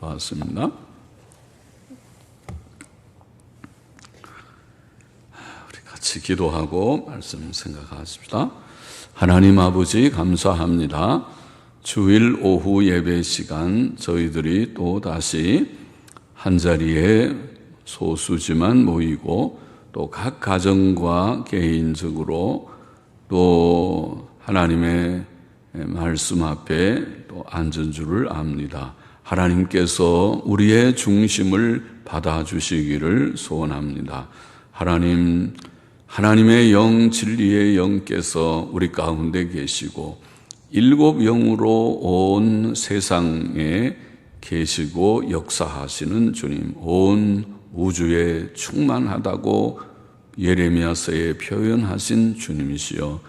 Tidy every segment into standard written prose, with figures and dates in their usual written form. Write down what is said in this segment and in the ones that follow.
봤습니다. 우리 같이 기도하고 말씀 생각하십시다. 하나님 아버지 감사합니다. 주일 오후 예배 시간 저희들이 또 다시 한자리에 소수지만 모이고 또 각 가정과 개인적으로 또 하나님의 말씀 앞에 또 앉은 줄을 압니다. 하나님께서 우리의 중심을 받아주시기를 소원합니다. 하나님의 영, 진리의 영께서 우리 가운데 계시고 일곱 영으로 온 세상에 계시고 역사하시는 주님, 온 우주에 충만하다고 예레미야서에 표현하신 주님이시여,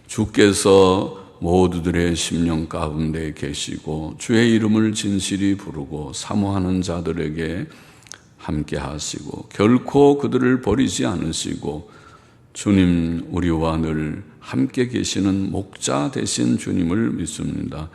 주께서 모두들의 심령 가운데 계시고 주의 이름을 진실이 부르고 사모하는 자들에게 함께 하시고 결코 그들을 버리지 않으시고 주님, 우리와 늘 함께 계시는 목자 되신 주님을 믿습니다.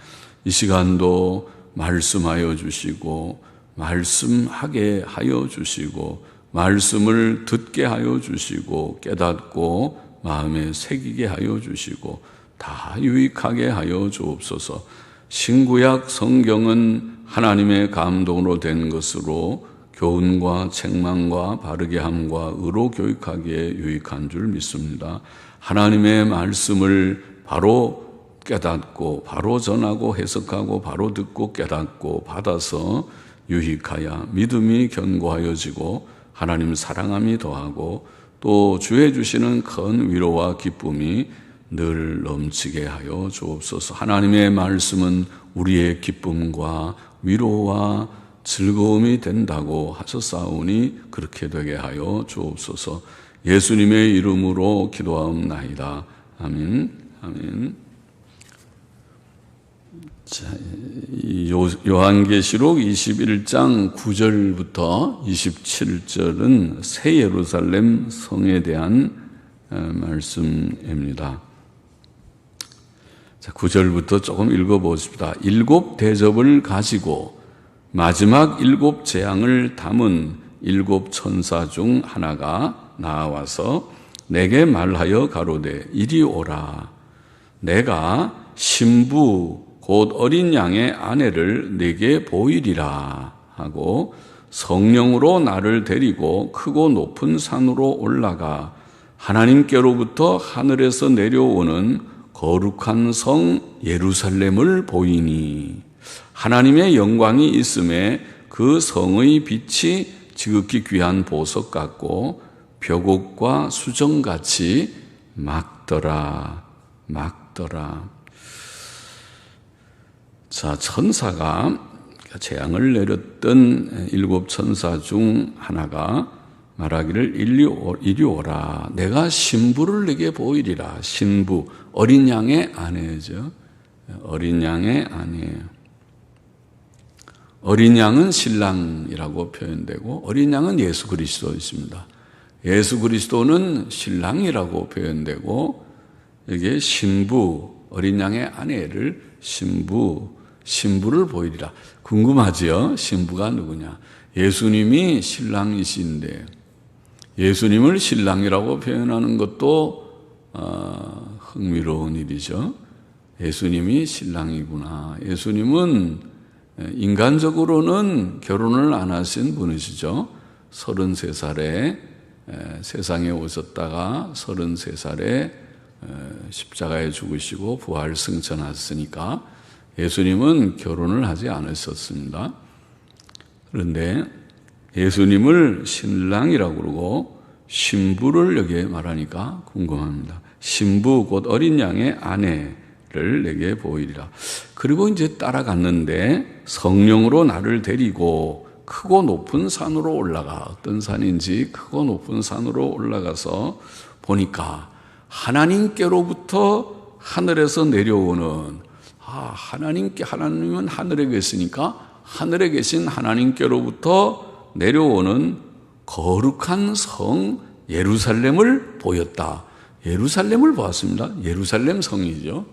이 시간도 말씀하여 주시고 말씀하게 하여 주시고 말씀을 듣게 하여 주시고 깨닫고 마음에 새기게 하여 주시고 다 유익하게 하여 주옵소서. 신구약 성경은 하나님의 감동으로 된 것으로 교훈과 책망과 바르게 함과 의로 교육하기에 유익한 줄 믿습니다. 하나님의 말씀을 바로 깨닫고 바로 전하고 해석하고 바로 듣고 깨닫고 받아서 유익하여 믿음이 견고하여지고 하나님 사랑함이 더하고 또 주의 주시는 큰 위로와 기쁨이 늘 넘치게 하여 주옵소서. 하나님의 말씀은 우리의 기쁨과 위로와 즐거움이 된다고 하셨사오니 그렇게 되게 하여 주옵소서. 예수님의 이름으로 기도하옵나이다. 아멘. 아멘. 자, 요한계시록 21장 9절부터 27절은 새 예루살렘 성에 대한 말씀입니다. 자, 9절부터 조금 읽어보십시다. 일곱 대접을 가지고 마지막 일곱 재앙을 담은 일곱 천사 중 하나가 나와서 내게 말하여 가로되 이리 오라. 내가 신부 곧 어린 양의 아내를 내게 보이리라 하고 성령으로 나를 데리고 크고 높은 산으로 올라가 하나님께로부터 하늘에서 내려오는 거룩한 성 예루살렘을 보이니 하나님의 영광이 있음에 그 성의 빛이 지극히 귀한 보석 같고 벽옥과 수정같이 막더라. 자, 천사가 재앙을 내렸던 일곱 천사 중 하나가 말하기를 이리 오라. 내가 신부를 내게 보이리라. 신부, 어린 양의 아내죠. 어린 양의 아내예요. 어린 양은 신랑이라고 표현되고 어린 양은 예수 그리스도이십니다. 예수 그리스도는 신랑이라고 표현되고 이게 신부, 어린 양의 아내를 신부를 보이리라. 궁금하지요? 신부가 누구냐? 예수님이 신랑이신데 예수님을 신랑이라고 표현하는 것도 흥미로운 일이죠. 예수님이 신랑이구나. 예수님은 인간적으로는 결혼을 안 하신 분이시죠. 33살에 세상에 오셨다가 33살에 십자가에 죽으시고 부활 승천하셨으니까 예수님은 결혼을 하지 않으셨습니다. 그런데 예수님을 신랑이라고 그러고 신부를 여기에 말하니까 궁금합니다. 신부 곧 어린 양의 아내를 내게 보이리라. 그리고 이제 따라갔는데 성령으로 나를 데리고 크고 높은 산으로 올라가. 어떤 산인지 크고 높은 산으로 올라가서 보니까 하나님께로부터 하늘에서 내려오는 하나님은 하늘에 계시니까 하늘에 계신 하나님께로부터 내려오는 거룩한 성 예루살렘을 보였다. 예루살렘을 보았습니다. 예루살렘 성이죠.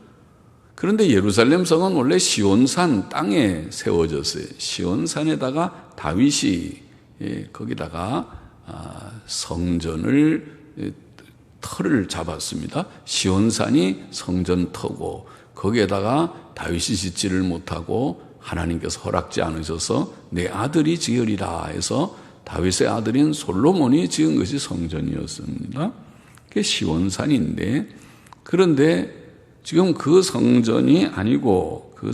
그런데 예루살렘 성은 원래 시온산 땅에 세워졌어요. 시온산에다가 다윗이 거기다가 성전을 터를 잡았습니다. 시온산이 성전 터고 거기에다가 다윗이 짓지를 못하고 하나님께서 허락지 않으셔서 내 아들이 지으리라 해서 다윗의 아들인 솔로몬이 지은 것이 성전이었습니다. 그게 시온산인데, 그런데 지금 그 성전이 아니고 그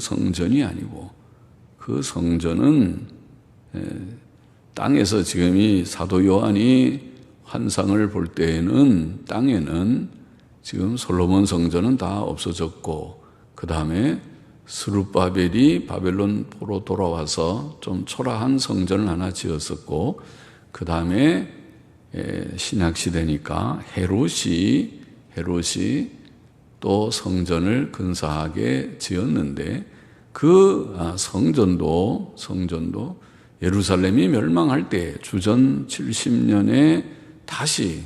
성전은 땅에서 지금 이 사도 요한이 환상을 볼 때에는 땅에는 지금 솔로몬 성전은 다 없어졌고, 그 다음에 스룹바벨이 바벨론 포로 돌아와서 좀 초라한 성전을 하나 지었었고, 그 다음에 신약시대니까 헤롯이 또 성전을 근사하게 지었는데, 그 성전도 예루살렘이 멸망할 때 주전 70년에 다시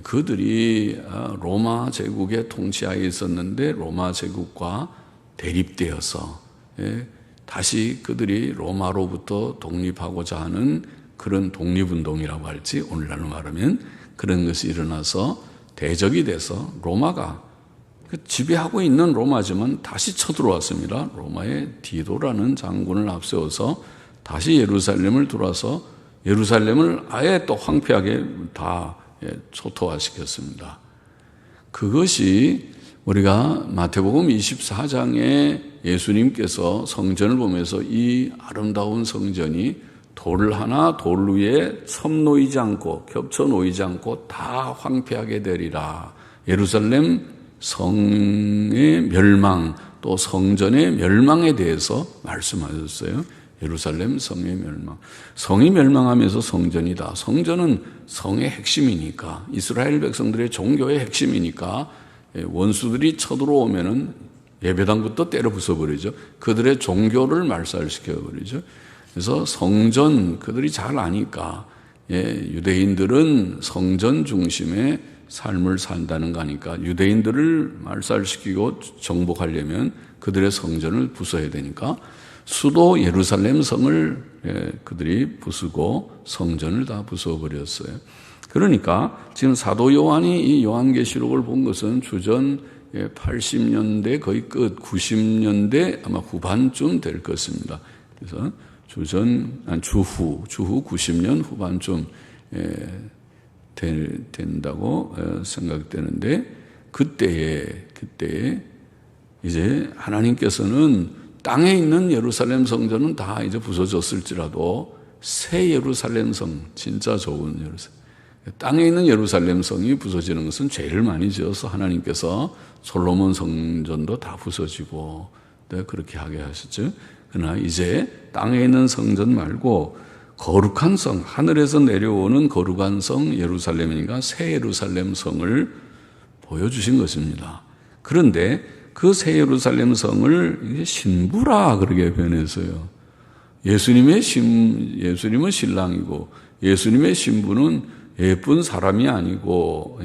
그들이 로마 제국의 통치하에 있었는데 로마 제국과 대립되어서 다시 그들이 로마로부터 독립하고자 하는 그런 독립운동이라고 할지 오늘날로 말하면 그런 것이 일어나서 대적이 돼서 로마가 지배하고 있는 로마지만 다시 쳐들어왔습니다. 로마의 디도라는 장군을 앞세워서 다시 예루살렘을 들어와서 예루살렘을 아예 또 황폐하게 다 초토화시켰습니다. 그것이 우리가 마태복음 24장에 예수님께서 성전을 보면서 이 아름다운 성전이 돌 하나 돌 위에 섬 놓이지 않고 겹쳐 놓이지 않고 다 황폐하게 되리라. 예루살렘 성의 멸망 또 성전의 멸망에 대해서 말씀하셨어요. 예루살렘 성의 멸망. 성이 멸망하면서 성전이다. 성전은 성의 핵심이니까, 이스라엘 백성들의 종교의 핵심이니까 원수들이 쳐들어오면은 예배당부터 때려 부숴버리죠. 그들의 종교를 말살시켜버리죠. 그래서 성전 그들이 잘 아니까 유대인들은 성전 중심의 삶을 산다는 거 아니까 유대인들을 말살시키고 정복하려면 그들의 성전을 부숴야 되니까 수도 예루살렘 성을 그들이 부수고 성전을 다 부숴버렸어요. 그러니까 지금 사도 요한이 이 요한계시록을 본 것은 주전 80년대 거의 끝 90년대 아마 후반쯤 될 것입니다. 그래서 주후 90년 후반쯤 된다고 생각되는데, 그때에 이제 하나님께서는 땅에 있는 예루살렘 성전은 다 이제 부서졌을지라도 새 예루살렘 성, 진짜 좋은 예루살렘, 땅에 있는 예루살렘 성이 부서지는 것은 죄를 많이 지어서 하나님께서 솔로몬 성전도 다 부서지고 그렇게 하게 하셨죠. 그러나 이제 땅에 있는 성전 말고 거룩한 성, 하늘에서 내려오는 거룩한 성 예루살렘이니까 새 예루살렘 성을 보여주신 것입니다. 그런데 그 새 예루살렘 성을 신부라 그렇게 변했어요. 예수님은 신랑이고 예수님의 신부는 예쁜 사람이 아니고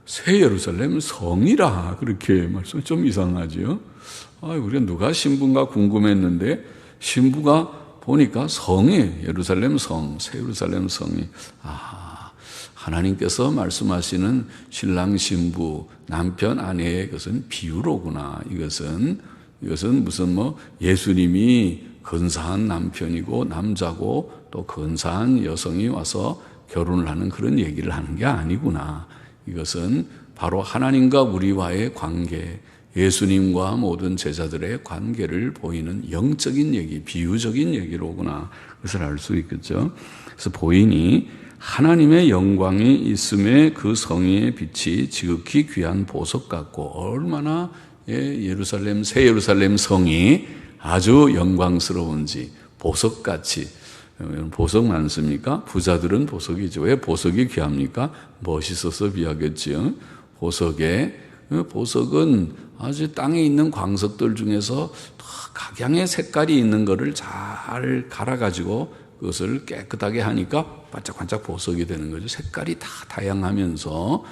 새 예루살렘 성이라 그렇게 말씀. 좀 이상하죠. 우리가 누가 신부인가 궁금했는데 신부가 보니까 성이 예루살렘 성, 새 예루살렘 성이 하나님께서 말씀하시는 신랑 신부 남편 아내의 것은 비유로구나. 이것은 무슨 예수님이 근사한 남편이고 남자고 또 근사한 여성이 와서 결혼을 하는 그런 얘기를 하는 게 아니구나. 이것은 바로 하나님과 우리와의 관계, 예수님과 모든 제자들의 관계를 보이는 영적인 얘기, 비유적인 얘기로구나. 그것을 알 수 있겠죠. 그래서 보이니 하나님의 영광이 있음에 그 성의 빛이 지극히 귀한 보석 같고, 얼마나 예루살렘, 새 예루살렘 성이 아주 영광스러운지 보석같이. 보석 많습니까? 부자들은 보석이죠. 왜 보석이 귀합니까? 멋있어서 귀하겠지요. 보석은 아주 땅에 있는 광석들 중에서 각양의 색깔이 있는 것을 잘 갈아가지고 그것을 깨끗하게 하니까 반짝반짝 보석이 되는 거죠. 색깔이 다 다양하면서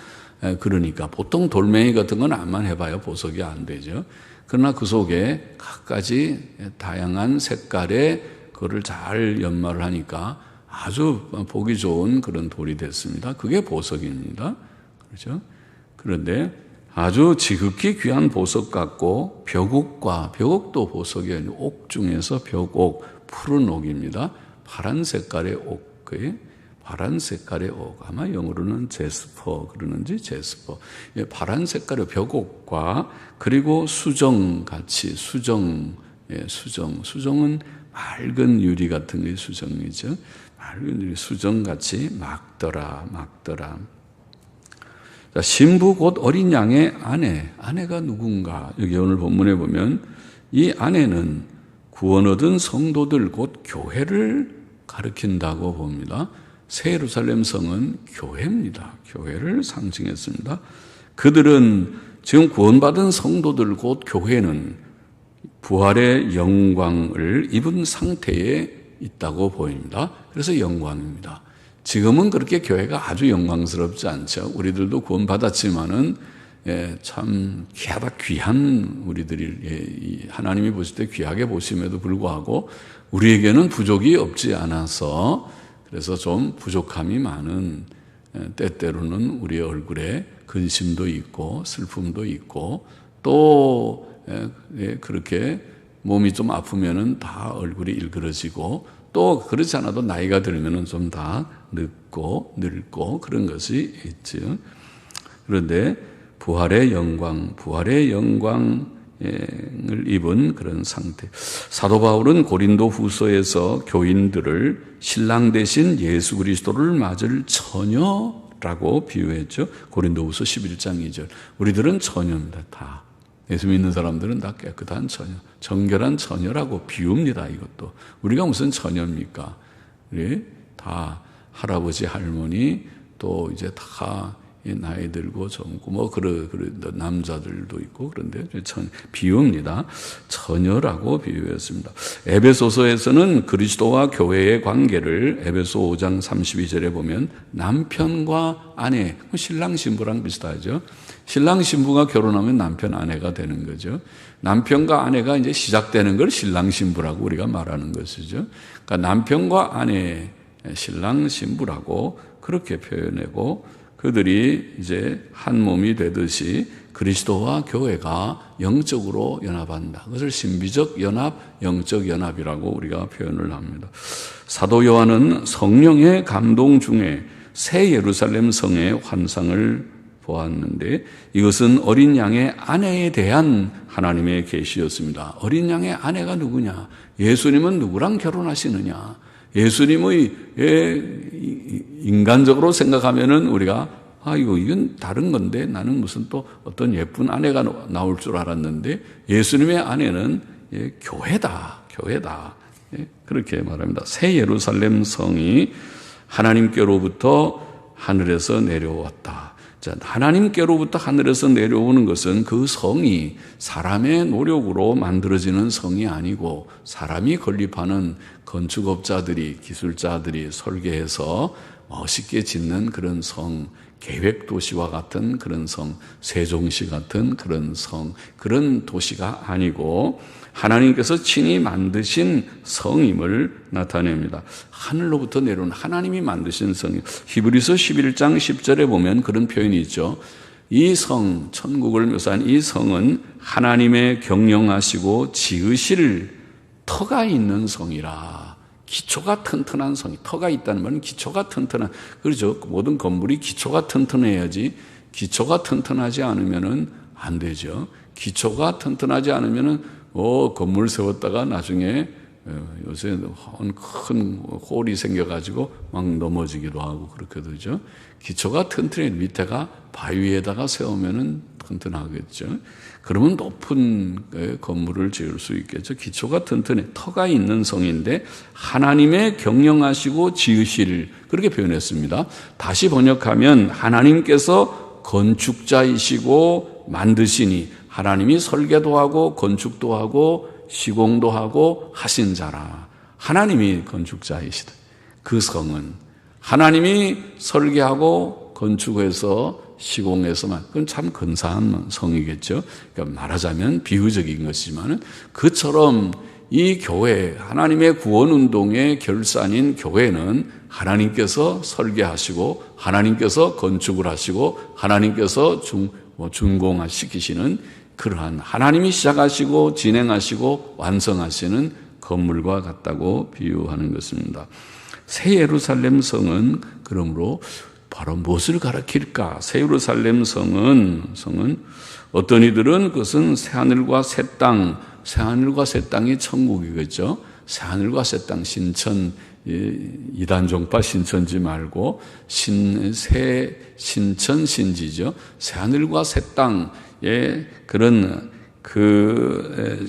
그러니까 보통 돌멩이 같은 건 암만 해봐야 보석이 안 되죠. 그러나 그 속에 갖가지 다양한 색깔의 그거를 잘 연마를 하니까 아주 보기 좋은 그런 돌이 됐습니다. 그게 보석입니다. 그렇죠? 그런데 아주 지극히 귀한 보석 같고 벽옥도 보석이 아니고 옥 중에서 벽옥, 푸른 옥입니다. 파란 색깔의 옥, 파란 색깔의 옥, 아마 영어로는 제스퍼 그러는지 제스퍼. 파란 색깔의 벽옥과 그리고 수정같이 수정은 맑은 유리 같은 게 수정이죠. 맑은 유리 수정같이 막더라. 자, 신부 곧 어린 양의 아내가 누군가? 여기 오늘 본문에 보면 이 아내는 구원 얻은 성도들 곧 교회를 가리킨다고 봅니다. 새 예루살렘 성은 교회입니다. 교회를 상징했습니다. 그들은 지금 구원받은 성도들 곧 교회는 부활의 영광을 입은 상태에 있다고 보입니다. 그래서 영광입니다. 지금은 그렇게 교회가 아주 영광스럽지 않죠. 우리들도 구원받았지만은 참 귀한 우리들이 하나님이 보실 때 귀하게 보심에도 불구하고 우리에게는 부족이 없지 않아서 그래서 좀 부족함이 많은 때때로는 우리의 얼굴에 근심도 있고 슬픔도 있고 또 그렇게 몸이 좀 아프면은 다 얼굴이 일그러지고 또 그렇지 않아도 나이가 들면은 좀 다 늙고 그런 것이 있죠. 그런데 부활의 영광을 입은 그런 상태. 사도 바울은 고린도 후서에서 교인들을 신랑 대신 예수 그리스도를 맞을 처녀라고 비유했죠. 고린도 후서 11장 2절. 우리들은 처녀입니다. 다. 예수 믿는 사람들은 다 깨끗한 처녀, 정결한 처녀라고 비웁니다. 이것도. 우리가 무슨 처녀입니까? 우리 다 할아버지, 할머니, 또 이제 다 나이 들고 젊고 남자들도 있고 그런데 비유입니다. 처녀라고 비유했습니다. 에베소서에서는 그리스도와 교회의 관계를 에베소 5장 32절에 보면 남편과 아내, 신랑 신부랑 비슷하죠. 신랑 신부가 결혼하면 남편 아내가 되는 거죠. 남편과 아내가 이제 시작되는 걸 신랑 신부라고 우리가 말하는 것이죠. 그러니까 남편과 아내, 신랑 신부라고 그렇게 표현하고 그들이 이제 한 몸이 되듯이 그리스도와 교회가 영적으로 연합한다. 그것을 신비적 연합, 영적 연합이라고 우리가 표현을 합니다. 사도 요한은 성령의 감동 중에 새 예루살렘 성의 환상을 보았는데 이것은 어린 양의 아내에 대한 하나님의 계시였습니다. 어린 양의 아내가 누구냐? 예수님은 누구랑 결혼하시느냐? 예수님의 인간적으로 생각하면은 우리가 이건 다른 건데 나는 무슨 또 어떤 예쁜 아내가 나올 줄 알았는데 예수님의 아내는 교회다. 그렇게 말합니다. 새 예루살렘 성이 하나님께로부터 하늘에서 내려왔다. 자, 하나님께로부터 하늘에서 내려오는 것은 그 성이 사람의 노력으로 만들어지는 성이 아니고 사람이 건립하는 건축업자들이, 기술자들이 설계해서 멋있게 짓는 그런 성, 계획도시와 같은 그런 성, 세종시 같은 그런 성, 그런 도시가 아니고 하나님께서 친히 만드신 성임을 나타냅니다. 하늘로부터 내려온 하나님이 만드신 성임. 히브리서 11장 10절에 보면 그런 표현이 있죠. 이 성, 천국을 묘사한 이 성은 하나님의 경영하시고 지으실 터가 있는 성이라. 기초가 튼튼한 성이, 터가 있다는 말은 기초가 튼튼한, 그렇죠. 모든 건물이 기초가 튼튼해야지, 기초가 튼튼하지 않으면은 안 되죠. 기초가 튼튼하지 않으면은 건물 세웠다가 나중에 요새 큰 홀이 생겨가지고 막 넘어지기도 하고 그렇게 되죠. 기초가 튼튼해 밑에가 바위에다가 세우면은 튼튼하겠죠. 그러면 높은 건물을 지을 수 있겠죠. 기초가 튼튼해 터가 있는 성인데 하나님의 경영하시고 지으실 그렇게 표현했습니다. 다시 번역하면 하나님께서 건축자이시고 만드시니 하나님이 설계도 하고 건축도 하고 시공도 하고 하신 자라. 하나님이 건축자이시다. 그 성은 하나님이 설계하고 건축해서 시공해서만, 그건 참 근사한 성이겠죠. 그러니까 말하자면 비유적인 것이지만 그처럼 이 교회, 하나님의 구원운동의 결산인 교회는 하나님께서 설계하시고 하나님께서 건축을 하시고 하나님께서 준공시키시는 그러한 하나님이 시작하시고 진행하시고 완성하시는 건물과 같다고 비유하는 것입니다. 새 예루살렘 성은 그러므로 바로 무엇을 가리킬까? 새 예루살렘 성은 어떤 이들은 그것은 새하늘과 새 땅, 새하늘과 새 땅이 천국이겠죠. 새하늘과 새 땅, 신천, 이단 종파 신천지 말고 새 신천 신지죠. 새하늘과 새 땅의 그런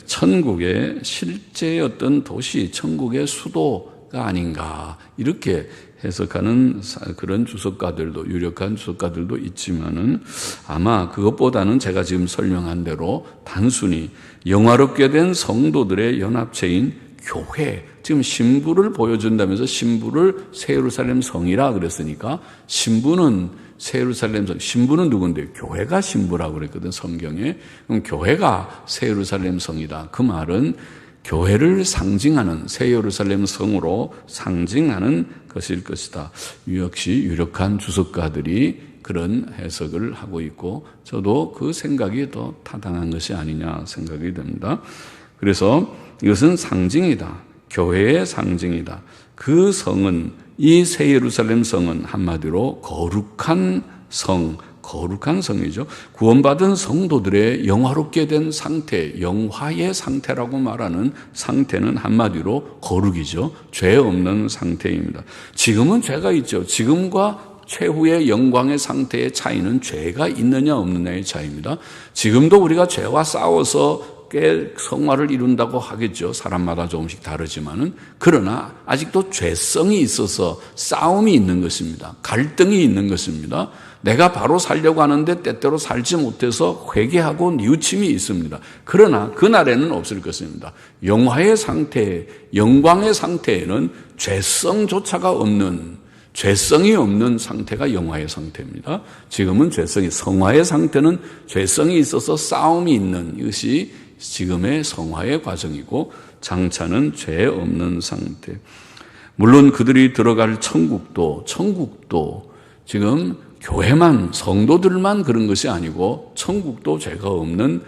천국의 실제의 어떤 도시, 천국의 수도가 아닌가 이렇게 해석하는 그런 주석가들도, 유력한 주석가들도 있지만은 아마 그것보다는 제가 지금 설명한 대로 단순히 영화롭게 된 성도들의 연합체인 교회, 지금 신부를 보여준다면서 신부를 새 예루살렘 성이라 그랬으니까 신부는 새 예루살렘 성, 신부는 누군데? 교회가 신부라고 그랬거든, 성경에. 그럼 교회가 새 예루살렘 성이다. 그 말은 교회를 상징하는, 새 예루살렘 성으로 상징하는 것일 것이다. 역시 유력한 주석가들이 그런 해석을 하고 있고 저도 그 생각이 더 타당한 것이 아니냐 생각이 됩니다. 그래서 이것은 상징이다. 교회의 상징이다. 그 성은, 이 새 예루살렘 성은 한마디로 거룩한 성, 거룩한 성이죠. 구원받은 성도들의 영화롭게 된 상태, 영화의 상태라고 말하는 상태는 한마디로 거룩이죠. 죄 없는 상태입니다. 지금은 죄가 있죠. 지금과 최후의 영광의 상태의 차이는 죄가 있느냐 없느냐의 차이입니다. 지금도 우리가 죄와 싸워서 꽤 성화를 이룬다고 하겠죠. 사람마다 조금씩 다르지만은. 그러나 아직도 죄성이 있어서 싸움이 있는 것입니다. 갈등이 있는 것입니다. 내가 바로 살려고 하는데 때때로 살지 못해서 회개하고 뉘우침이 있습니다. 그러나 그날에는 없을 것입니다. 영화의 상태, 영광의 상태에는 죄성조차가 없는, 죄성이 없는 상태가 영화의 상태입니다. 지금은 성화의 상태는 죄성이 있어서 싸움이 있는 이것이 지금의 성화의 과정이고 장차는 죄 없는 상태. 물론 그들이 들어갈 천국도 지금 교회만, 성도들만 그런 것이 아니고 천국도 죄가 없는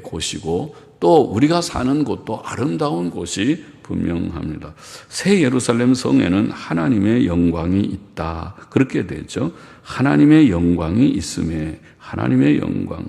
곳이고 또 우리가 사는 곳도 아름다운 곳이 분명합니다. 새 예루살렘 성에는 하나님의 영광이 있다. 그렇게 되죠. 하나님의 영광이 있음에 하나님의 영광.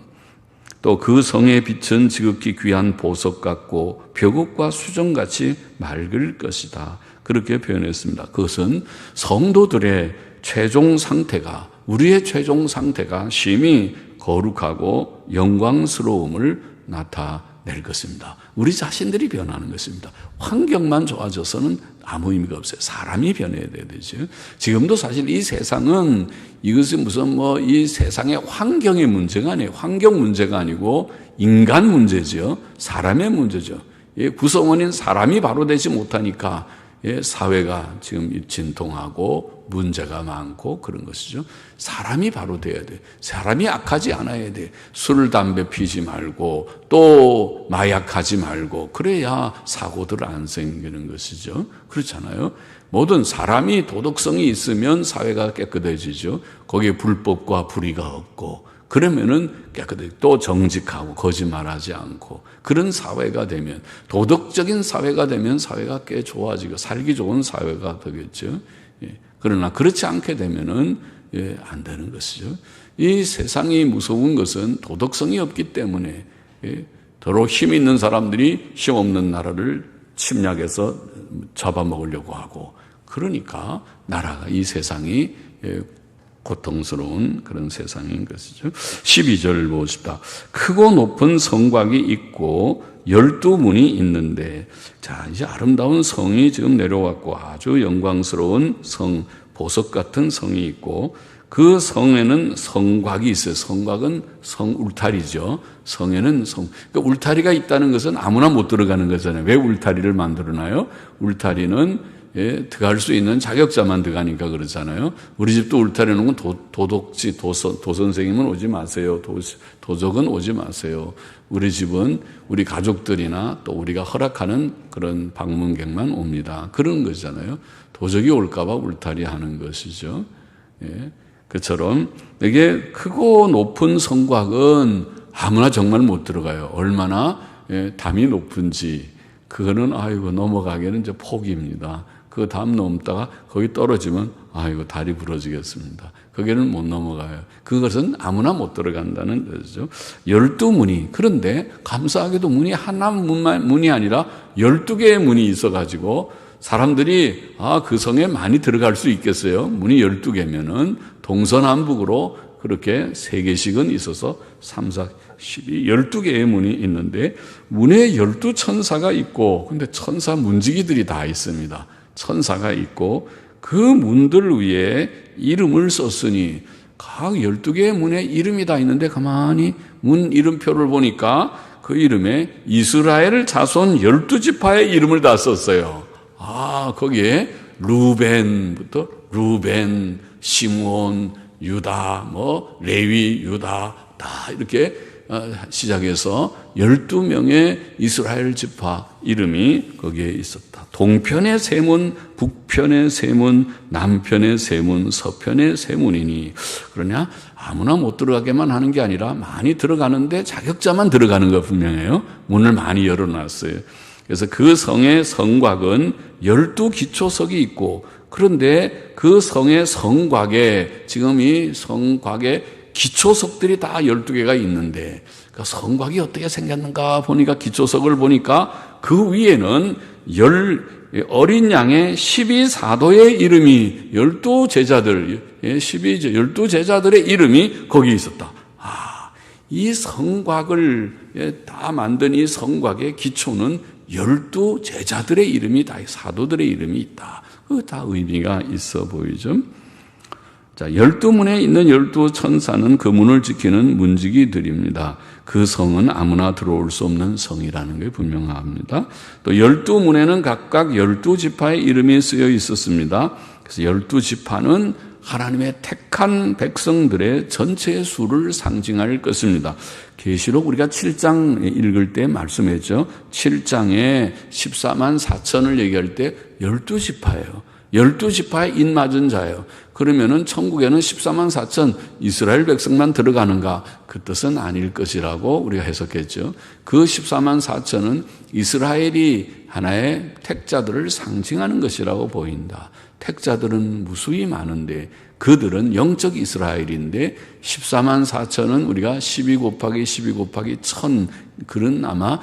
또 그 성의 빛은 지극히 귀한 보석 같고 벽옥과 수정같이 맑을 것이다. 그렇게 표현했습니다. 그것은 성도들의 최종 상태가, 우리의 최종 상태가 심히 거룩하고 영광스러움을 나타낼 것입니다. 우리 자신들이 변하는 것입니다. 환경만 좋아져서는 아무 의미가 없어요. 사람이 변해야 되죠. 지금도 사실 이 세상은 이것이 무슨 이 세상의 환경의 문제가 아니에요. 환경 문제가 아니고 인간 문제죠. 사람의 문제죠. 구성원인 사람이 바로 되지 못하니까 사회가 지금 진통하고 문제가 많고 그런 것이죠. 사람이 바로 돼야 돼. 사람이 악하지 않아야 돼. 술, 담배 피지 말고 또 마약하지 말고 그래야 사고들 안 생기는 것이죠. 그렇잖아요. 모든 사람이 도덕성이 있으면 사회가 깨끗해지죠. 거기에 불법과 불의가 없고 그러면은 깨끗해. 또 정직하고 거짓말하지 않고 그런 사회가 되면, 도덕적인 사회가 되면 사회가 꽤 좋아지고 살기 좋은 사회가 되겠죠. 그러나 그렇지 않게 되면은 안 되는 것이죠. 이 세상이 무서운 것은 도덕성이 없기 때문에 더러 힘 있는 사람들이 힘 없는 나라를 침략해서 잡아먹으려고 하고, 그러니까 나라가, 이 세상이 고통스러운 그런 세상인 것이죠. 12절 보십시다. 크고 높은 성곽이 있고 12문이 있는데, 자, 이제 아름다운 성이 지금 내려왔고 아주 영광스러운 성, 보석 같은 성이 있고 그 성에는 성곽이 있어요. 성곽은 성 울타리죠. 성에는 그러니까 울타리가 있다는 것은 아무나 못 들어가는 거잖아요. 왜 울타리를 만들어놔요? 울타리는 들어갈 수 있는 자격자만 들어가니까 그렇잖아요. 우리 집도 울타리 놓은 건 도덕지, 도선생님은 오지 마세요. 도적은 오지 마세요. 우리 집은 우리 가족들이나 또 우리가 허락하는 그런 방문객만 옵니다. 그런 거잖아요. 도적이 올까봐 울타리 하는 것이죠. 그처럼 이게 크고 높은 성곽은 아무나 정말 못 들어가요. 얼마나 담이 높은지 그거는 아이고 넘어가기는 이제 포기입니다. 그 담 넘다가 거기 떨어지면 아이고 다리 부러지겠습니다. 거기는 못 넘어가요. 그것은 아무나 못 들어간다는 거죠. 12문이. 그런데 감사하게도 문이 하나 문이 아니라 12개의 문이 있어가지고 사람들이 그 성에 많이 들어갈 수 있겠어요. 문이 12개면은 동서남북으로 그렇게 3개씩은 있어서 3, 4, 12, 12개의 문이 있는데 문에 12천사가 있고 근데 천사 문지기들이 다 있습니다. 천사가 있고 그 문들 위에 이름을 썼으니 각 12개의 문에 이름이 다 있는데 가만히 문 이름표를 보니까 그 이름에 이스라엘 자손 12지파의 이름을 다 썼어요. 거기에 루벤부터 루벤, 시므온, 유다, 레위, 유다 다 이렇게 시작해서 12명의 이스라엘 지파 이름이 거기에 있었다. 동편의 세 문, 북편의 세 문, 남편의 세 문, 서편의 세 문이니 그러냐? 아무나 못 들어가게만 하는 게 아니라 많이 들어가는데 자격자만 들어가는 거 분명해요. 문을 많이 열어놨어요. 그래서 그 성의 성곽은 12기초석이 있고 그런데 그 성의 성곽에 지금 이 성곽에 기초석들이 다 12개가 있는데 그 성곽이 어떻게 생겼는가 보니까 기초석을 보니까 그 위에는 어린 양의 12사도의 이름이 12제자들 12제자들의 이름이 거기에 있었다. 이 성곽을 다 만든 이 성곽의 기초는 12제자들의 이름이 다 사도들의 이름이 있다. 그 다 의미가 있어 보이죠. 자, 12문에 있는 12천사는 그 문을 지키는 문지기들입니다. 그 성은 아무나 들어올 수 없는 성이라는 게 분명합니다. 또 12문에는 각각 12지파의 이름이 쓰여 있었습니다. 그래서 12지파는 하나님의 택한 백성들의 전체의 수를 상징할 것입니다. 계시록 우리가 7장 읽을 때 말씀했죠. 7장에 14만 4천을 얘기할 때 12지파예요. 12지파의 인맞은 자예요. 그러면은 천국에는 14만 4천 이스라엘 백성만 들어가는가? 그 뜻은 아닐 것이라고 우리가 해석했죠. 그 14만 4천은 이스라엘이 하나의 택자들을 상징하는 것이라고 보인다. 택자들은 무수히 많은데 그들은 영적 이스라엘인데 14만 4천은 우리가 12 곱하기 12 곱하기 1000 그런 아마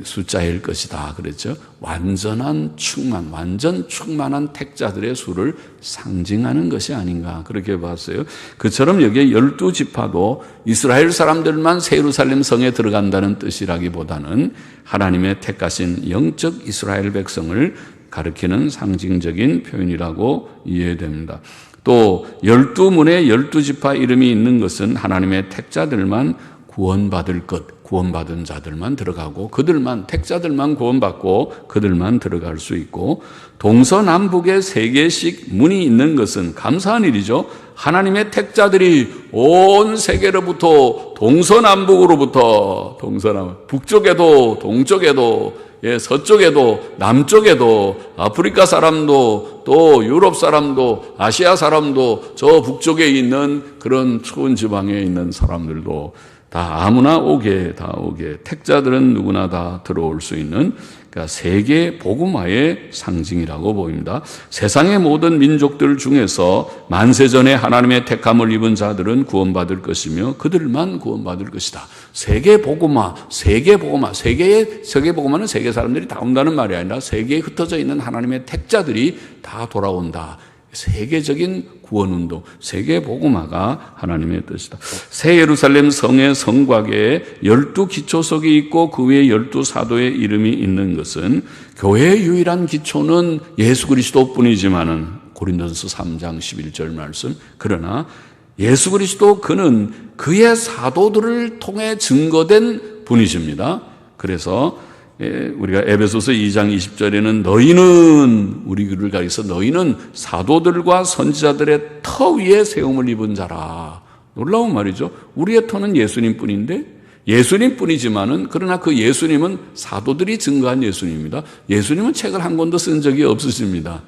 숫자일 것이다 그랬죠. 완전 충만한 택자들의 수를 상징하는 것이 아닌가 그렇게 봤어요. 그처럼 여기에 12지파도 이스라엘 사람들만 예루살렘 성에 들어간다는 뜻이라기보다는 하나님의 택하신 영적 이스라엘 백성을 가리키는 상징적인 표현이라고 이해됩니다. 또 12문에 12지파 이름이 있는 것은 하나님의 택자들만 구원받을 것, 구원받은 자들만 들어가고 그들만 택자들만 구원받고 그들만 들어갈 수 있고 동서남북에 3개씩 문이 있는 것은 감사한 일이죠. 하나님의 택자들이 온 세계로부터 동서남북으로부터 북쪽에도 동쪽에도 서쪽에도 남쪽에도 아프리카 사람도 또 유럽 사람도 아시아 사람도 저 북쪽에 있는 그런 추운 지방에 있는 사람들도 다 아무나 오게 택자들은 누구나 다 들어올 수 있는 그러니까 세계 복음화의 상징이라고 보입니다. 세상의 모든 민족들 중에서 만세전에 하나님의 택함을 입은 자들은 구원받을 것이며 그들만 구원받을 것이다. 세계 복음화, 세계 복음화는 세계 사람들이 다 온다는 말이 아니라 세계에 흩어져 있는 하나님의 택자들이 다 돌아온다. 세계적인 구원운동, 세계 복음화가 하나님의 뜻이다. 새 예루살렘 성의 성곽에 12기초석이 있고 그 위에 12사도의 이름이 있는 것은 교회의 유일한 기초는 예수 그리스도뿐이지만은 고린도전서 3장 11절 말씀 그러나 예수 그리스도 그는 그의 사도들을 통해 증거된 분이십니다. 그래서 우리가 에베소서 2장 20절에는 너희는, 우리 글을 가리켜 너희는 사도들과 선지자들의 터 위에 세움을 입은 자라. 놀라운 말이죠. 우리의 터는 예수님 뿐인데, 예수님 뿐이지만은, 그러나 그 예수님은 사도들이 증거한 예수님입니다. 예수님은 책을 한 권도 쓴 적이 없으십니다.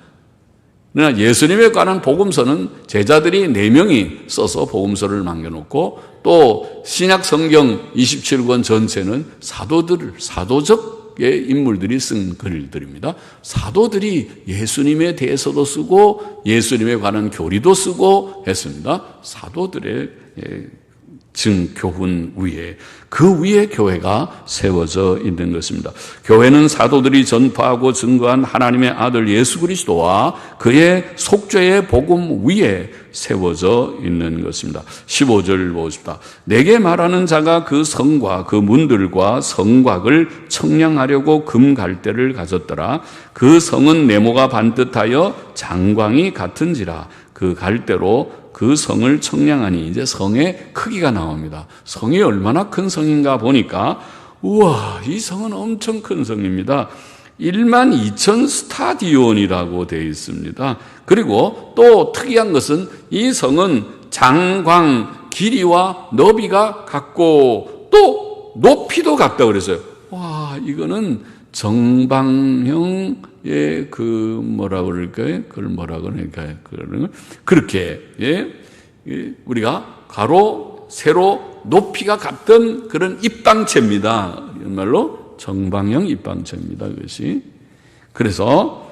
그러나 예수님에 관한 복음서는 제자들이 4명이 써서 복음서를 남겨놓고, 또 신약 성경 27권 전체는 사도적의 인물들이 쓴 글들입니다. 사도들이 예수님에 대해서도 쓰고 예수님에 관한 교리도 쓰고 했습니다. 사도들의 교훈 위에, 그 위에 교회가 세워져 있는 것입니다. 교회는 사도들이 전파하고 증거한 하나님의 아들 예수 그리스도와 그의 속죄의 복음 위에 세워져 있는 것입니다. 15절 보십시다. 내게 말하는 자가 그 성과 그 문들과 성곽을 청량하려고 금갈대를 가졌더라. 그 성은 네모가 반듯하여 장광이 같은지라. 그 갈대로 그 성을 청량하니, 이제 성의 크기가 나옵니다. 성이 얼마나 큰 성인가 보니까, 우와, 이 성은 엄청 큰 성입니다. 12,000 스타디온이라고 되어 있습니다. 그리고 또 특이한 것은 이 성은 장광, 길이와 너비가 같고 또 높이도 같다고 그랬어요. 와, 이거는 정방형의 뭐라고 그럴까요? 그걸 뭐라고 그럴까요? 그렇게, 우리가 가로, 세로, 높이가 같은 그런 입방체입니다. 말로 정방형 입방체입니다. 그것이. 그래서,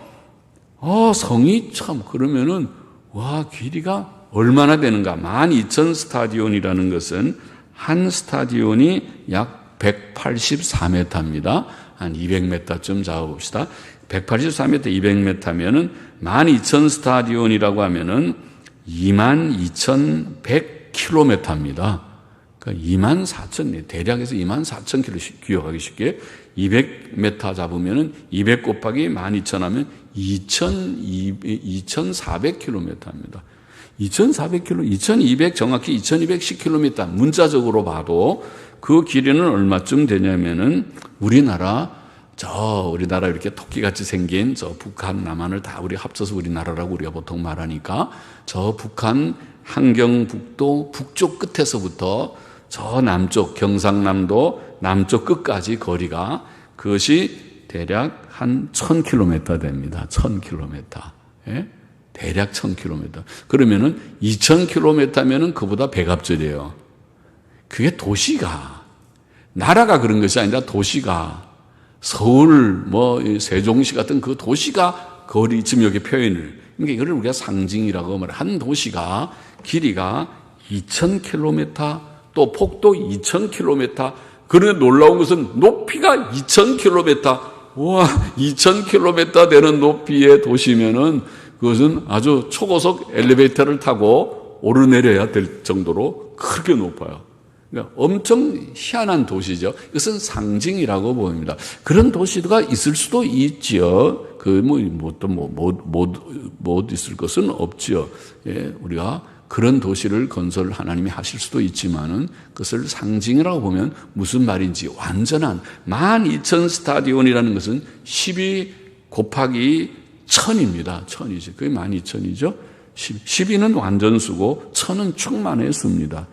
성이 참, 그러면은, 와, 길이가 얼마나 되는가? 12,000 스타디온이라는 것은 한 스타디온이 약 184m입니다. 한 200m쯤 잡아봅시다. 184m, 200m면은 12,000 스타디온이라고 하면은 22,100km입니다. 그러니까 24,000, 대략에서 24,000km 기억하기 쉽게 200m 잡으면은 200 곱하기 12,000 하면 2,400km입니다. 2,400km, 2,200 정확히 2,210km 문자적으로 봐도 그 길이는 얼마쯤 되냐면은 우리나라 이렇게 토끼같이 생긴 저 북한, 남한을 다 우리 합쳐서 우리나라라고 우리가 보통 말하니까 저 북한 함경북도 북쪽 끝에서부터 저 남쪽 경상남도 남쪽 끝까지 거리가 그것이 대략 한 1,000km 됩니다. 1,000km. 예? 대략 1,000km. 그러면은 2,000km면은 그보다 배갑절이에요. 그게 도시가, 나라가 그런 것이 아니라 도시가, 서울, 세종시 같은 그 도시가 거리, 지금 여기 표현을, 그러니까 이걸 우리가 상징이라고 말해. 한 도시가 길이가 2,000km, 또 폭도 2,000km, 그런데 놀라운 것은 높이가 2,000km, 와, 2,000km 되는 높이의 도시면은 그것은 아주 초고속 엘리베이터를 타고 오르내려야 될 정도로 크게 높아요. 그러니까 엄청 희한한 도시죠. 이것은 상징이라고 보입니다. 그런 도시가 있을 수도 있지요. 못 있을 것은 없지요. 예, 우리가 그런 도시를 건설 하나님이 하실 수도 있지만은 그것을 상징이라고 보면 무슨 말인지 완전한 12,000 스타디온이라는 것은 12 곱하기 1,000입니다. 1,000이죠. 그게 12,000이죠. 12는 완전수고 1,000은 충만의 수입니다.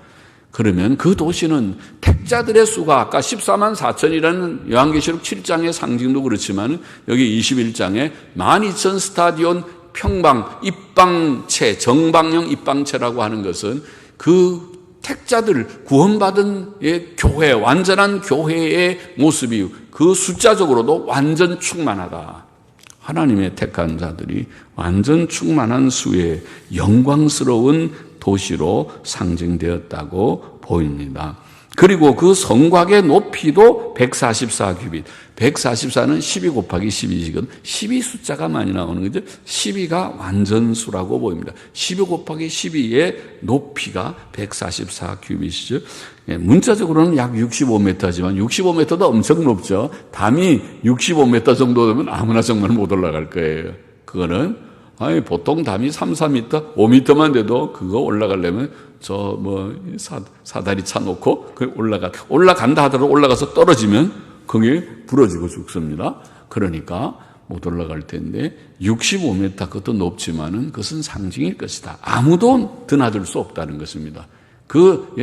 그러면 그 도시는 택자들의 수가 아까 14만 4천이라는 요한계시록 7장의 상징도 그렇지만 여기 21장에 12,000 스타디온 평방 입방체, 정방형 입방체라고 하는 것은 그 택자들, 구원받은 교회, 완전한 교회의 모습이 그 숫자적으로도 완전 충만하다. 하나님의 택한 자들이 완전 충만한 수의 영광스러운 도시로 상징되었다고 보입니다. 그리고 그 성곽의 높이도 144규빗. 144는 12 곱하기 12이거든. 12 숫자가 많이 나오는 거죠. 12가 완전수라고 보입니다. 12 곱하기 12의 높이가 144규빗이죠. 문자적으로는 약 65m지만 65m도 엄청 높죠. 담이 65m 정도 되면 아무나 정말 못 올라갈 거예요. 그거는 보통 담이 3, 4m, 5m만 돼도 그거 올라가려면 사다리 차 놓고 올라간다 하더라도 올라가서 떨어지면 거기에 부러지고 죽습니다. 그러니까 못 올라갈 텐데 65m 그것도 높지만은 그것은 상징일 것이다. 아무도 드나들 수 없다는 것입니다. 그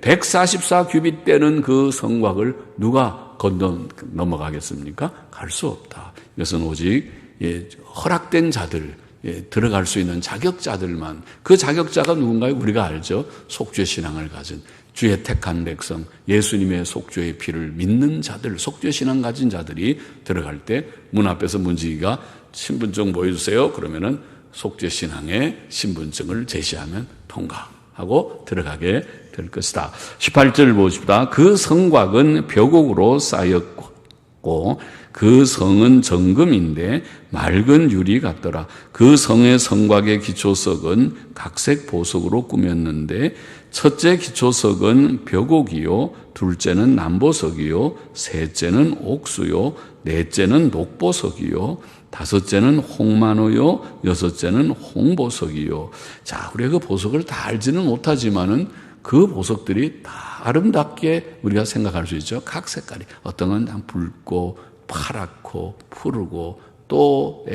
144규빗 되는 그 성곽을 누가 넘어가겠습니까? 갈 수 없다. 이것은 오직 허락된 자들, 들어갈 수 있는 자격자들만, 그 자격자가 누군가요? 우리가 알죠. 속죄 신앙을 가진 주의 택한 백성, 예수님의 속죄의 피를 믿는 자들, 속죄 신앙 가진 자들이 들어갈 때 문 앞에서 문지기가 신분증 보여주세요. 그러면은 속죄 신앙의 신분증을 제시하면 통과하고 들어가게 될 것이다. 18절 보십시다. 그 성곽은 벽옥으로 쌓였고 그 성은 정금인데 맑은 유리 같더라. 그 성의 성곽의 기초석은 각색 보석으로 꾸몄는데 첫째 기초석은 벽옥이요, 둘째는 남보석이요, 셋째는 옥수요, 넷째는 녹보석이요, 다섯째는 홍만호요, 여섯째는 홍보석이요. 자, 우리가 그 보석을 다 알지는 못하지만은 그 보석들이 다 아름답게 우리가 생각할 수 있죠. 각 색깔이 어떤 건 붉고 파랗고 푸르고 또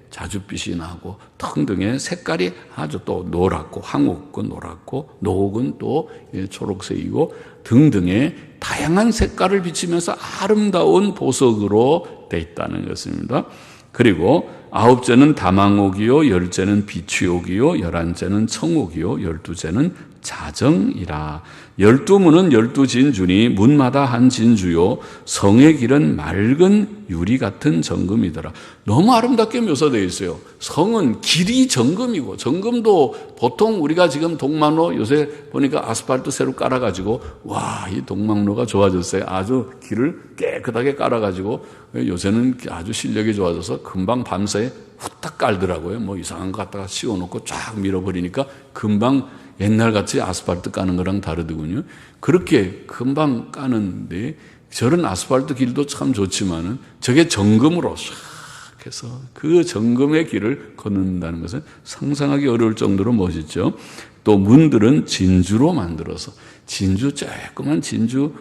자줏빛이 나고 등등의 색깔이 아주 또 노랗고 황옥은 노랗고 녹은 또 초록색이고 등등의 다양한 색깔을 비치면서 아름다운 보석으로 되어 있다는 것입니다. 그리고 9째는 다망옥이요, 10째는 비취옥이요, 11째는 청옥이요, 12째는 자정이라. 12문은 12진주니 문마다 한 진주요, 성의 길은 맑은 유리 같은 정금이더라. 너무 아름답게 묘사되어 있어요. 성은 길이 정금이고, 정금도 보통 우리가 지금 동막로 요새 보니까 아스팔트 새로 깔아가지고 와, 이 동막로가 좋아졌어요. 아주 길을 깨끗하게 깔아가지고 요새는 아주 실력이 좋아져서 금방 밤새 후딱 깔더라고요. 뭐 이상한 거 갖다가 씌워놓고 쫙 밀어버리니까 금방 옛날같이 아스팔트 까는 거랑 다르더군요. 그렇게 금방 까는데 저런 아스팔트 길도 참 좋지만은 저게 정금으로 싹 해서 그 정금의 길을 걷는다는 것은 상상하기 어려울 정도로 멋있죠. 또 문들은 진주로 만들어서 진주 조그만 진주만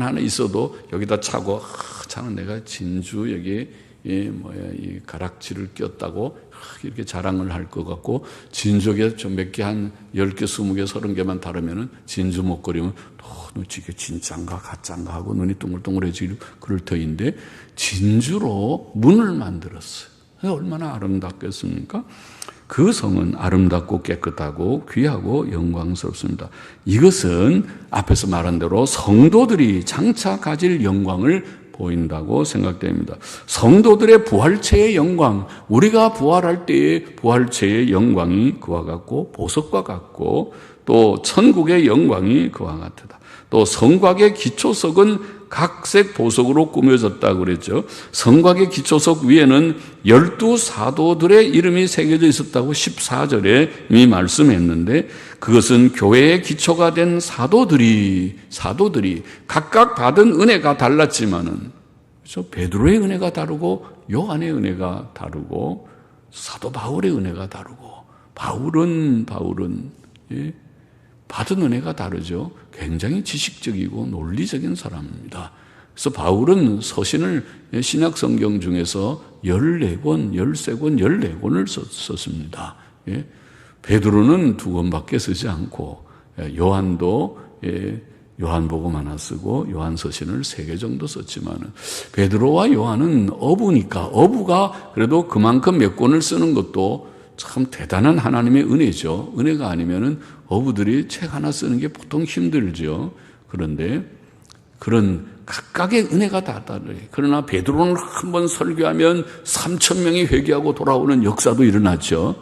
하나 있어도 여기다 차고 차는 내가 진주 여기에 이 가락지를 꼈다고 이렇게 자랑을 할 것 같고, 진주에 좀 몇 개 한 10개, 20개, 30개만 다르면은 진주 목걸이면 이게 진짠가 가짠가 하고 눈이 동글동글해지고 그럴 터인데 진주로 문을 만들었어요. 얼마나 아름답겠습니까? 그 성은 아름답고 깨끗하고 귀하고 영광스럽습니다. 이것은 앞에서 말한 대로 성도들이 장차 가질 영광을 보인다고 생각됩니다. 성도들의 부활체의 영광, 우리가 부활할 때의 부활체의 영광이 그와 같고 보석과 같고 또 천국의 영광이 그와 같다. 또 성곽의 기초석은 각색 보석으로 꾸며졌다고 그랬죠. 성곽의 기초석 위에는 12사도들의 이름이 새겨져 있었다고 14절에 이미 말씀했는데, 그것은 교회의 기초가 된 사도들이 각각 받은 은혜가 달랐지만은, 그렇죠? 베드로의 은혜가 다르고 요한의 은혜가 다르고 사도 바울의 은혜가 다르고, 바울은 받은 은혜가 다르죠. 굉장히 지식적이고 논리적인 사람입니다. 그래서 바울은 서신을 신약 성경 중에서 14권, 13권, 14권을 썼습니다. 베드로는 2권밖에 쓰지 않고, 요한도 요한복음 하나 쓰고 요한서신을 3개 정도 썼지만은, 베드로와 요한은 어부가 그래도 그만큼 몇 권을 쓰는 것도 참 대단한 하나님의 은혜죠. 은혜가 아니면은 어부들이 책 하나 쓰는 게 보통 힘들죠. 그런데 그런 각각의 은혜가 다 다르요. 그러나 베드로는 한번 설교하면 3,000명이 회개하고 돌아오는 역사도 일어났죠.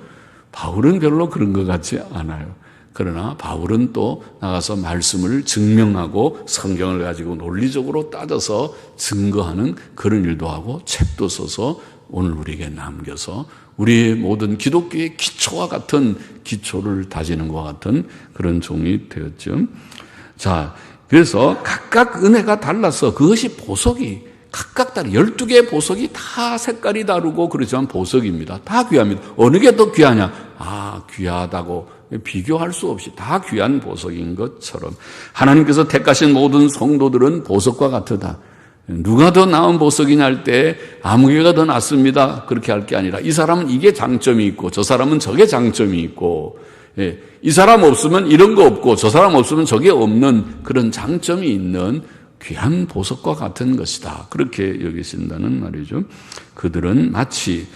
바울은 별로 그런 것 같지 않아요. 그러나 바울은 또 나가서 말씀을 증명하고 성경을 가지고 논리적으로 따져서 증거하는 그런 일도 하고 책도 써서 오늘 우리에게 남겨서 우리의 모든 기독교의 기초와 같은 기초를 다지는 것과 같은 그런 종이 되었죠. 자, 그래서 각각 은혜가 달라서 그것이 보석이 각각 다른 12개의 보석이 다 색깔이 다르고 그렇지만 보석입니다. 다 귀합니다. 어느 게 더 귀하냐? 귀하다고 비교할 수 없이 다 귀한 보석인 것처럼 하나님께서 택하신 모든 성도들은 보석과 같으다. 누가 더 나은 보석이냐 할 때 아무개가 더 낫습니다. 그렇게 할 게 아니라 이 사람은 이게 장점이 있고 저 사람은 저게 장점이 있고, 이 사람 없으면 이런 거 없고 저 사람 없으면 저게 없는 그런 장점이 있는 귀한 보석과 같은 것이다. 그렇게 여기신다는 말이죠. 그들은 마치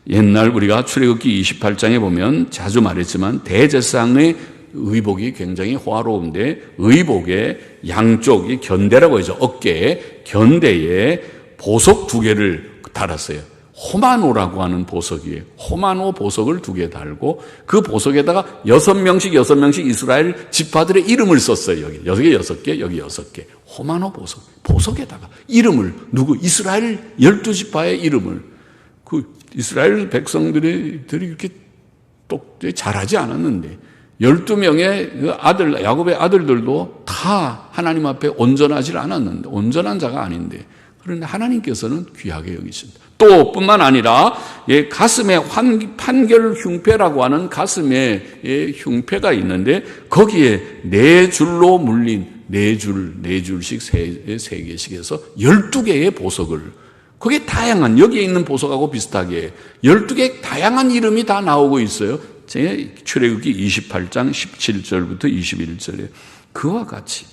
옛날 우리가 출애굽기 28장에 보면 자주 말했지만 대제사장의 의복이 굉장히 호화로운데 의복의 양쪽이 견대라고 하죠. 어깨에 견대에 보석 2개를 달았어요. 호마노라고 하는 보석이에요. 호마노 보석을 2개 달고 그 보석에다가 6명씩 이스라엘 지파들의 이름을 썼어요. 여기 6개, 여기 6개. 호마노 보석. 보석에다가 이름을 이스라엘 12지파의 이름을. 그 이스라엘 백성들이 그렇게 똑똑히 잘하지 않았는데 12명의 아들, 야곱의 아들들도 다 하나님 앞에 온전하지 않았는데, 온전한 자가 아닌데, 그런데 하나님께서는 귀하게 여기신다. 또 뿐만 아니라 가슴에 판결 흉패라고 하는 가슴에 흉패가 있는데 거기에 4줄로 물린 4줄씩 3개씩 해서 12개의 보석을, 그게 다양한, 여기에 있는 보석하고 비슷하게 12개 다양한 이름이 다 나오고 있어요. 출애굽기 28장 17절부터 21절에 그와 같이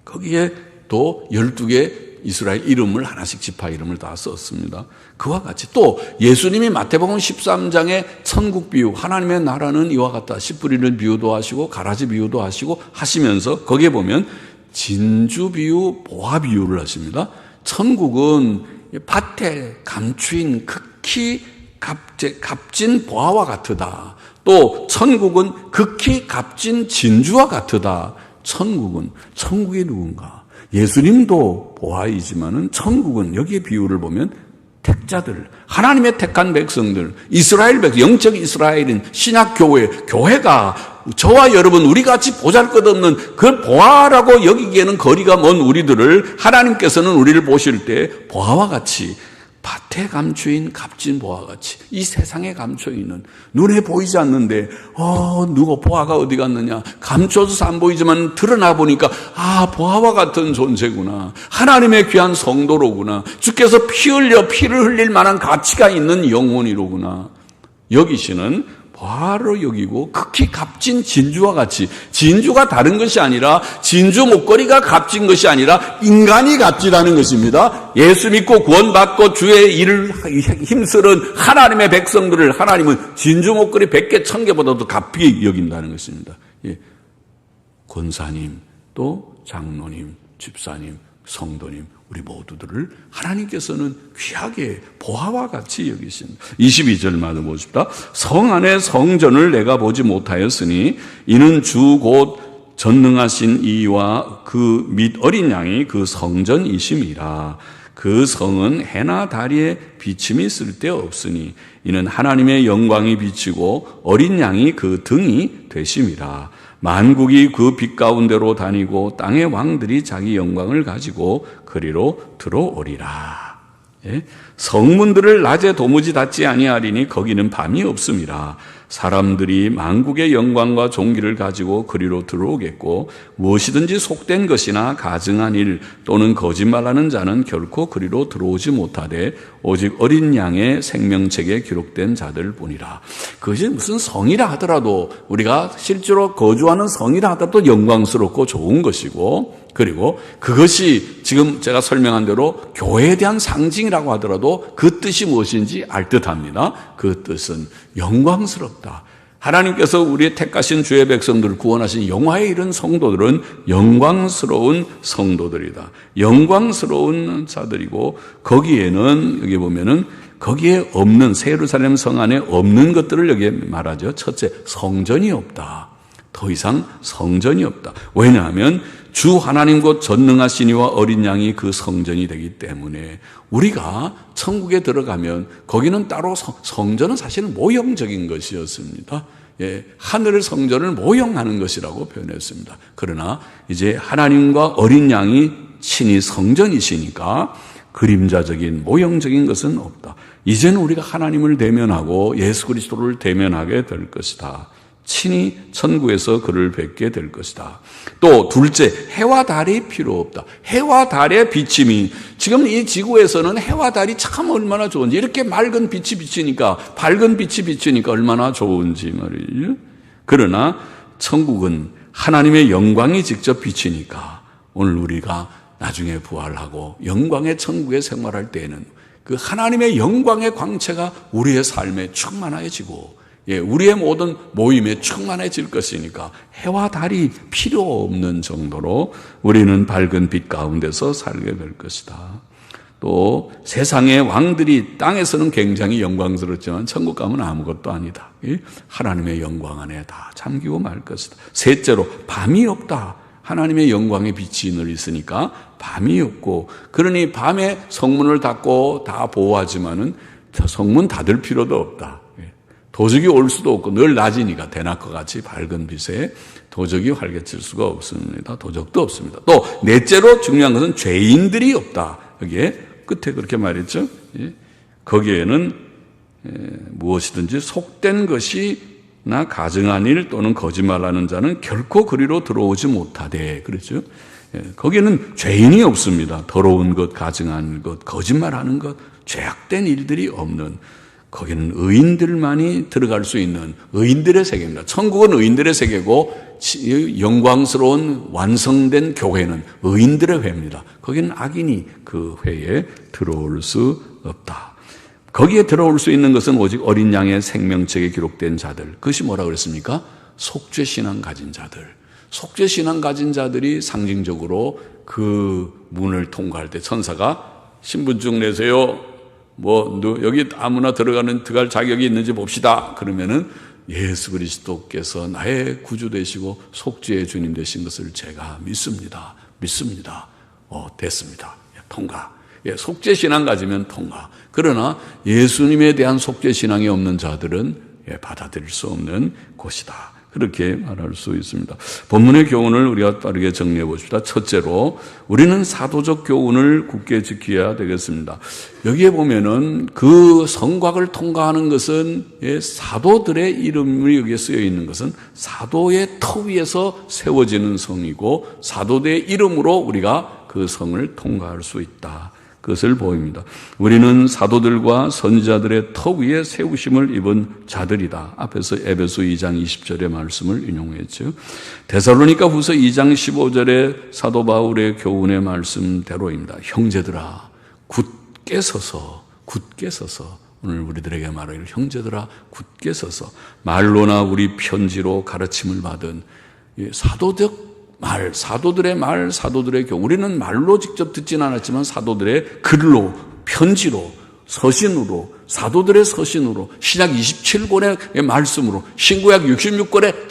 거기에 또 12개 이스라엘 이름을 하나씩 지파 이름을 다 썼습니다. 그와 같이 또 예수님이 마태복음 13장의 천국 비유, 하나님의 나라는 이와 같다, 씨 뿌리는 비유도 하시고 가라지 비유도 하시고 하시면서 거기에 보면 진주 비유, 보화 비유를 하십니다. 천국은 밭에 감추인 극히 값진 보화와 같으다. 또 천국은 극히 값진 진주와 같으다. 천국이 누군가? 예수님도 보화이지만은 천국은, 여기에 비유를 보면 택자들, 하나님의 택한 백성들, 이스라엘 백성, 영적 이스라엘인 신약교회, 교회가 저와 여러분 우리같이 보잘것없는 그 보화라고 여기기에는 거리가 먼 우리들을 하나님께서는 우리를 보실 때 보화와 같이, 밭에 감추인 값진 보화같이, 이 세상에 감춰있는, 눈에 보이지 않는데 누가 보화가 어디 갔느냐, 감춰져서 안 보이지만 드러나 보니까 보화와 같은 존재구나, 하나님의 귀한 성도로구나, 주께서 피를 흘릴 만한 가치가 있는 영혼이로구나 여기시는 보화로 여기고, 극히 값진 진주와 같이, 진주가 다른 것이 아니라, 진주 목걸이가 값진 것이 아니라 인간이 값지다는 것입니다. 예수 믿고 구원받고 주의 일을 힘쓰는 하나님의 백성들을 하나님은 진주 목걸이 100개 1000개보다도 값비게 여긴다는 것입니다. 권사님, 또 장로님, 집사님, 성도님, 우리 모두들을 하나님께서는 귀하게 보화와 같이 여기십니다. 22절마다 보십시다. 성 안에 성전을 내가 보지 못하였으니 이는 주 곧 전능하신 이와 그 및 어린 양이 그 성전이심이라. 그 성은 해나 달에 비침이 쓸데없으니 이는 하나님의 영광이 비치고 어린 양이 그 등이 되심이라. 만국이 그 빛 가운데로 다니고 땅의 왕들이 자기 영광을 가지고 그리로 들어오리라. 성문들을 낮에 도무지 닫지 아니하리니 거기는 밤이 없음이라. 사람들이 만국의 영광과 존귀를 가지고 그리로 들어오겠고 무엇이든지 속된 것이나 가증한 일 또는 거짓말하는 자는 결코 그리로 들어오지 못하되 오직 어린 양의 생명책에 기록된 자들 뿐이라. 그것이 무슨 성이라 하더라도, 우리가 실제로 거주하는 성이라 하더라도 영광스럽고 좋은 것이고, 그리고 그것이 지금 제가 설명한 대로 교회에 대한 상징이라고 하더라도 그 뜻이 무엇인지 알 듯합니다. 그 뜻은 영광스럽다. 하나님께서 우리의 택하신 주의 백성들을 구원하신 영화에 이른 성도들은 영광스러운 성도들이다. 영광스러운 자들이고, 거기에는 여기 보면은 거기에 없는, 새 예루살렘 성 안에 없는 것들을 여기에 말하죠. 첫째, 성전이 없다. 더 이상 성전이 없다. 왜냐하면 주 하나님 곧 전능하신 이와 어린 양이 그 성전이 되기 때문에 우리가 천국에 들어가면 거기는 따로 성전은 사실은 모형적인 것이었습니다. 하늘의 성전을 모형하는 것이라고 표현했습니다. 그러나 이제 하나님과 어린 양이 친히 성전이시니까 그림자적인 모형적인 것은 없다. 이제는 우리가 하나님을 대면하고 예수 그리스도를 대면하게 될 것이다. 친히 천국에서 그를 뵙게 될 것이다. 또 둘째, 해와 달이 필요 없다. 해와 달의 비침이, 지금 이 지구에서는 해와 달이 참 얼마나 좋은지, 이렇게 맑은 빛이 비치니까, 밝은 빛이 비치니까 얼마나 좋은지 말이죠. 그러나 천국은 하나님의 영광이 직접 비치니까 오늘 우리가 나중에 부활하고 영광의 천국에 생활할 때에는 그 하나님의 영광의 광채가 우리의 삶에 충만해지고, 우리의 모든 모임에 충만해질 것이니까 해와 달이 필요 없는 정도로 우리는 밝은 빛 가운데서 살게 될 것이다. 또 세상의 왕들이 땅에서는 굉장히 영광스럽지만 천국 가면 아무것도 아니다. 하나님의 영광 안에 다 잠기고 말 것이다. 셋째로, 밤이 없다. 하나님의 영광의 빛이 늘 있으니까 밤이 없고, 그러니 밤에 성문을 닫고 다 보호하지만은 성문 닫을 필요도 없다. 도적이 올 수도 없고 늘 낮이니까 대낮과 같이 밝은 빛에 도적이 활개칠 수가 없습니다. 도적도 없습니다. 또 넷째로 중요한 것은 죄인들이 없다. 여기에 끝에 그렇게 말했죠. 거기에는 무엇이든지 속된 것이나 가증한 일 또는 거짓말하는 자는 결코 그리로 들어오지 못하되, 그렇죠. 거기에는 죄인이 없습니다. 더러운 것, 가증한 것, 거짓말하는 것, 죄악된 일들이 없는, 거기는 의인들만이 들어갈 수 있는 의인들의 세계입니다. 천국은 의인들의 세계고 영광스러운 완성된 교회는 의인들의 회입니다. 거기는 악인이 그 회에 들어올 수 없다. 거기에 들어올 수 있는 것은 오직 어린 양의 생명책에 기록된 자들. 그것이 뭐라 그랬습니까? 속죄신앙 가진 자들. 속죄신앙 가진 자들이 상징적으로 그 문을 통과할 때 천사가 신분증 내세요. 여기 아무나 들어갈 자격이 있는지 봅시다. 그러면은 예수 그리스도께서 나의 구주 되시고 속죄의 주님 되신 것을 제가 믿습니다. 됐습니다. 통과. 속죄신앙 가지면 통과. 그러나 예수님에 대한 속죄신앙이 없는 자들은 받아들일 수 없는 곳이다. 그렇게 말할 수 있습니다. 본문의 교훈을 우리가 빠르게 정리해 봅시다. 첫째로, 우리는 사도적 교훈을 굳게 지켜야 되겠습니다. 여기에 보면은 그 성곽을 통과하는 것은 사도들의 이름이 여기에 쓰여 있는 것은 사도의 터 위에서 세워지는 성이고 사도들의 이름으로 우리가 그 성을 통과할 수 있다. 그것을 보입니다. 우리는 사도들과 선지자들의 터 위에 세우심을 입은 자들이다. 앞에서 에베소 2장 20절의 말씀을 인용했죠. 데살로니가 후서 2장 15절의 사도 바울의 교훈의 말씀대로입니다. 형제들아, 굳게 서서 오늘 우리들에게 말하기를 형제들아 굳게 서서 말로나 우리 편지로 가르침을 받은 사도들의 말, 사도들의 교훈. 우리는 말로 직접 듣진 않았지만 사도들의 글로, 편지로, 서신으로, 사도들의 서신으로, 신약 27권의 말씀으로, 신구약 66권의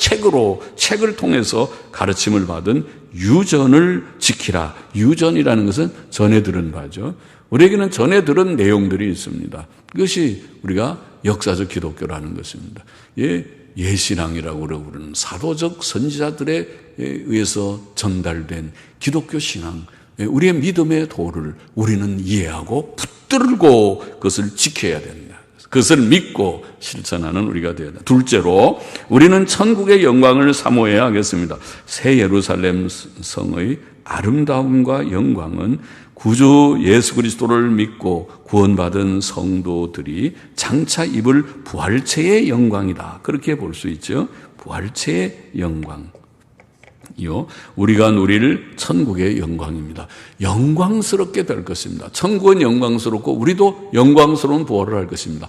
책을 통해서 가르침을 받은 유전을 지키라. 유전이라는 것은 전해 들은 바죠. 우리에게는 전해 들은 내용들이 있습니다. 그것이 우리가 역사적 기독교라는 것입니다. 예신앙이라고 부르는 사도적 선지자들에 의해서 전달된 기독교 신앙, 우리의 믿음의 도를 우리는 이해하고 붙들고 그것을 지켜야 된다. 그것을 믿고 실천하는 우리가 되어야 된다. 둘째로, 우리는 천국의 영광을 사모해야 하겠습니다. 새 예루살렘 성의 아름다움과 영광은 구주 예수 그리스도를 믿고 구원받은 성도들이 장차 입을 부활체의 영광이다. 그렇게 볼 수 있죠. 부활체의 영광. 우리가 누릴 천국의 영광입니다. 영광스럽게 될 것입니다. 천국은 영광스럽고 우리도 영광스러운 부활을 할 것입니다.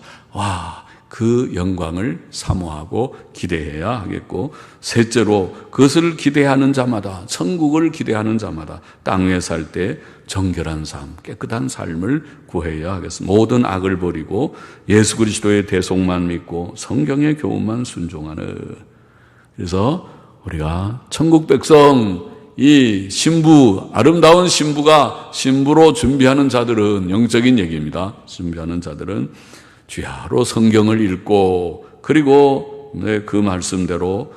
그 영광을 사모하고 기대해야 하겠고, 셋째로, 그것을 기대하는 자마다, 천국을 기대하는 자마다 땅 위에 살 때 정결한 삶, 깨끗한 삶을 구해야 하겠습니다. 모든 악을 버리고 예수 그리스도의 대속만 믿고 성경의 교훈만 순종하는. 그래서 우리가 천국 백성, 이 신부, 아름다운 신부로 준비하는 자들은, 영적인 얘기입니다. 준비하는 자들은 주야로 성경을 읽고, 그리고 그 말씀대로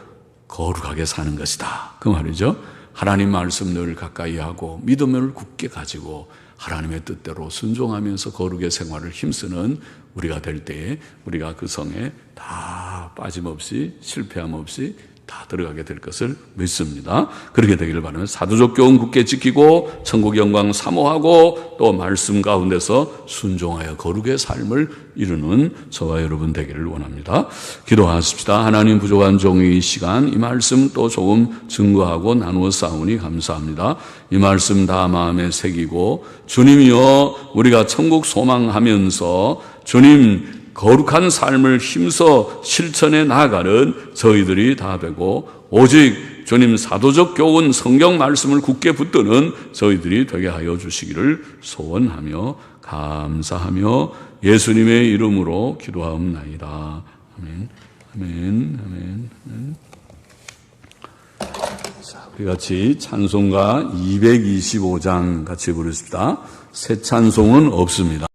거룩하게 사는 것이다. 그 말이죠. 하나님 말씀 늘 가까이 하고 믿음을 굳게 가지고 하나님의 뜻대로 순종하면서 거룩의 생활을 힘쓰는 우리가 될 때에 우리가 그 성에 다 빠짐없이 실패함 없이 다 들어가게 될 것을 믿습니다. 그렇게 되기를 바라며 사도적 교훈 굳게 지키고 천국 영광 사모하고 또 말씀 가운데서 순종하여 거룩의 삶을 이루는 저와 여러분 되기를 원합니다. 기도하십시다. 하나님, 부족한 종의 시간 이 말씀 또 조금 증거하고 나누어 싸우니 감사합니다. 이 말씀 다 마음에 새기고 주님이여 우리가 천국 소망하면서 주님 거룩한 삶을 힘써 실천해 나가는 저희들이 다 되고 오직 주님 사도적 교훈 성경 말씀을 굳게 붙드는 저희들이 되게 하여 주시기를 소원하며 감사하며 예수님의 이름으로 기도하옵나이다. 아멘. 아멘. 아멘. 아멘. 자, 우리 같이 찬송가 225장 같이 부르십시다. 새 찬송은 없습니다.